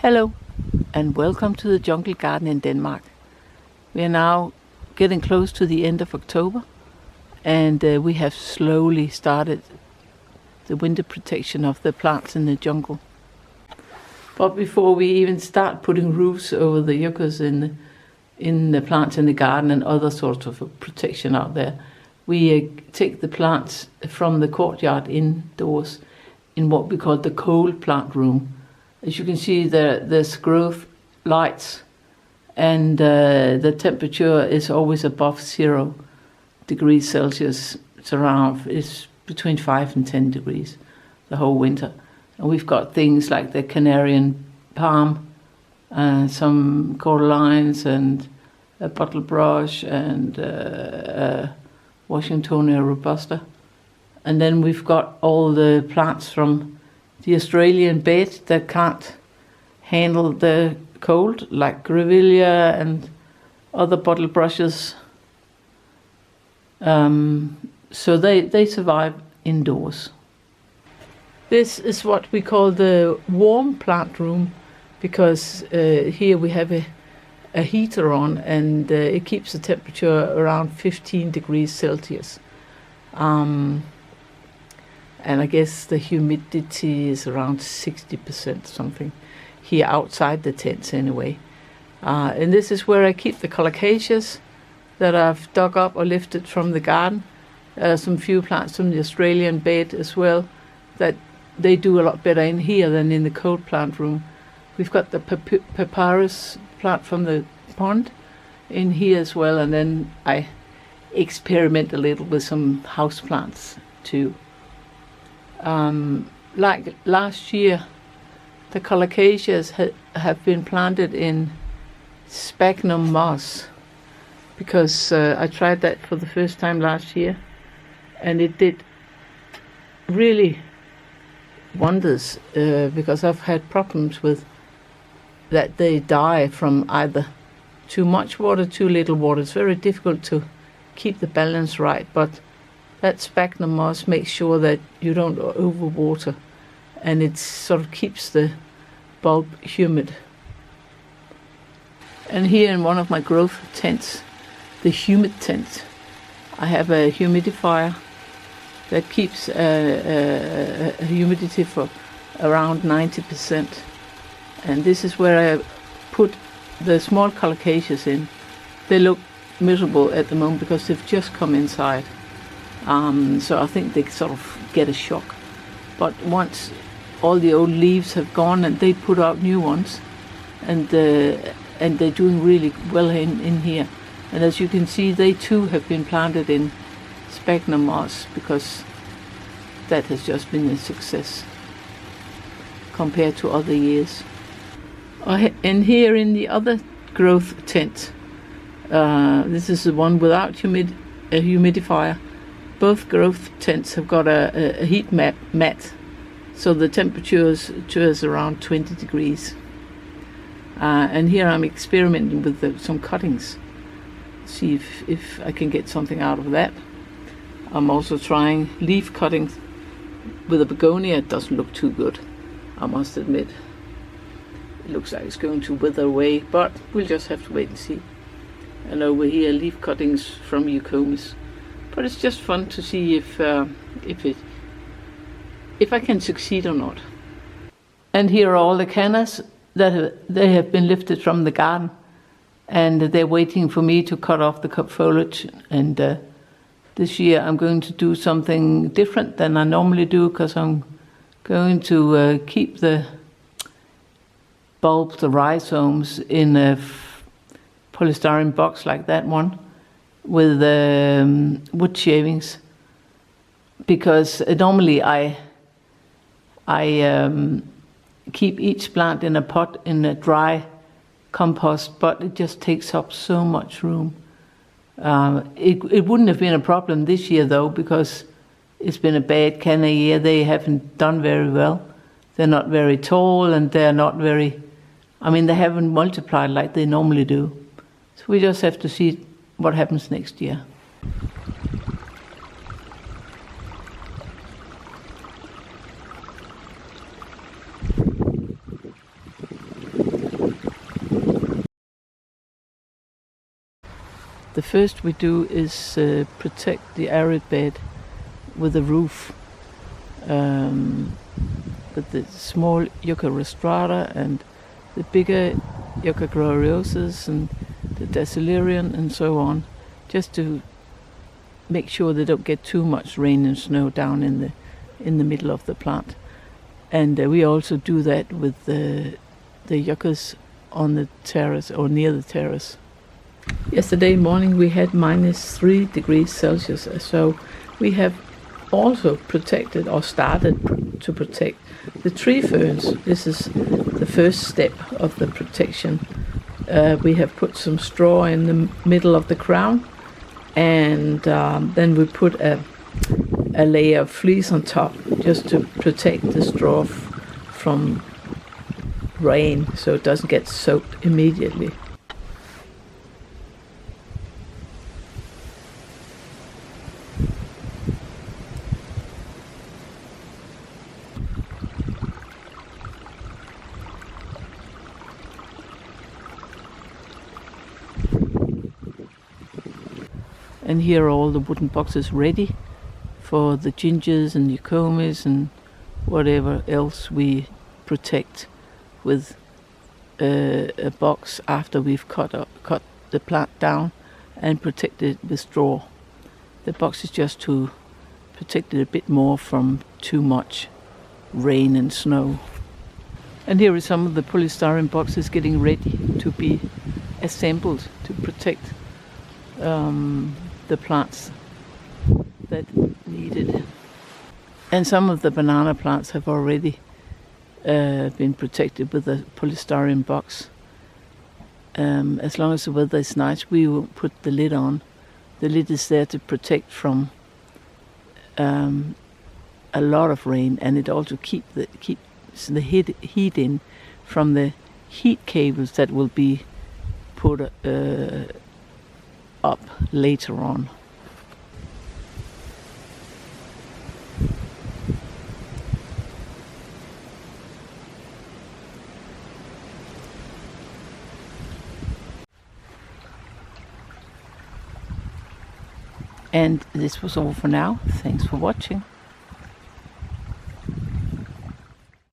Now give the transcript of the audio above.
Hello and welcome to the Jungle Garden in Denmark. We are now getting close to the end of October and we have slowly started the winter protection of the plants in the jungle. But before we even start putting roofs over the yuccas in the plants in the garden and other sorts of protection out there, we take the plants from the courtyard indoors in what we call the cold plant room. As you can see, there's growth lights and the temperature is always above 0 degrees Celsius. It's between 5 and 10 degrees the whole winter. And we've got things like the Canarian palm, some cordylines and a bottle brush and Washingtonia robusta. And then we've got all the plants from the Australian bed that can't handle the cold, like grevillea and other bottle brushes. So they survive indoors. This is what we call the warm plant room, because here we have a heater on and it keeps the temperature around 15 degrees Celsius. And I guess the humidity is around 60% something here outside the tents anyway. And this is where I keep the colocasias that I've dug up or lifted from the garden. Some few plants from the Australian bed as well, that they do a lot better in here than in the cold plant room. We've got the papyrus plant from the pond in here as well, and then I experiment a little with some house plants too. Like last year, the colocasias have been planted in sphagnum moss, because I tried that for the first time last year and it did really wonders, because I've had problems with that they die from either too much water, too little water. It's very difficult to keep the balance right, but that sphagnum moss makes sure that you don't overwater, and it sort of keeps the bulb humid. And here in one of my growth tents, the humid tent, I have a humidifier that keeps a humidity for around 90%. And this is where I put the small colocasias in. They look miserable at the moment because they've just come inside. So I think they sort of get a shock. But once all the old leaves have gone and they put out new ones, and they're doing really well in here. And as you can see, they too have been planted in sphagnum moss, because that has just been a success compared to other years. And here in the other growth tent, this is the one without a humidifier. Both growth tents have got a heat mat, so the temperature is around 20 degrees. And here I'm experimenting with some cuttings, see if I can get something out of that. I'm also trying leaf cuttings with a begonia. It doesn't look too good, I must admit. It looks like it's going to wither away, but we'll just have to wait and see. And over here, leaf cuttings from eucomis. But it's just fun to see if I can succeed or not. And here are all the cannas that they have been lifted from the garden, and they're waiting for me to cut off the foliage. And this year I'm going to do something different than I normally do, because I'm going to keep the bulbs, the rhizomes, in a polystyrene box like that one, with wood shavings, because normally I keep each plant in a pot in a dry compost, but it just takes up so much room. It wouldn't have been a problem this year though, because it's been a bad canna year. They haven't done very well. They're not very tall, and they're not very, they haven't multiplied like they normally do. So we just have to see what happens next year. The first we do is protect the arid bed with a roof. With the small Yucca rostrata and the bigger Yucca gloriosus and the Dasylirion and so on, just to make sure they don't get too much rain and snow down in the middle of the plant. And we also do that with the yuccas on the terrace or near the terrace. Yesterday morning we had -3 degrees Celsius, so we have also protected or started to protect the tree ferns. This is the first step of the protection. We have put some straw in the middle of the crown, and then we put a layer of fleece on top just to protect the straw from rain so it doesn't get soaked immediately. And here are all the wooden boxes ready for the gingers and eucomis and whatever else we protect with a box after we've cut the plant down and protected it with straw. The box is just to protect it a bit more from too much rain and snow. And here are some of the polystyrene boxes getting ready to be assembled to protect the plants that need it. And some of the banana plants have already been protected with a polystyrene box. As long as the weather is nice, we will put the lid on. The lid is there to protect from a lot of rain, and it also keeps the heat in from the heat cables that will be put up later on. And this was all for now. Thanks for watching.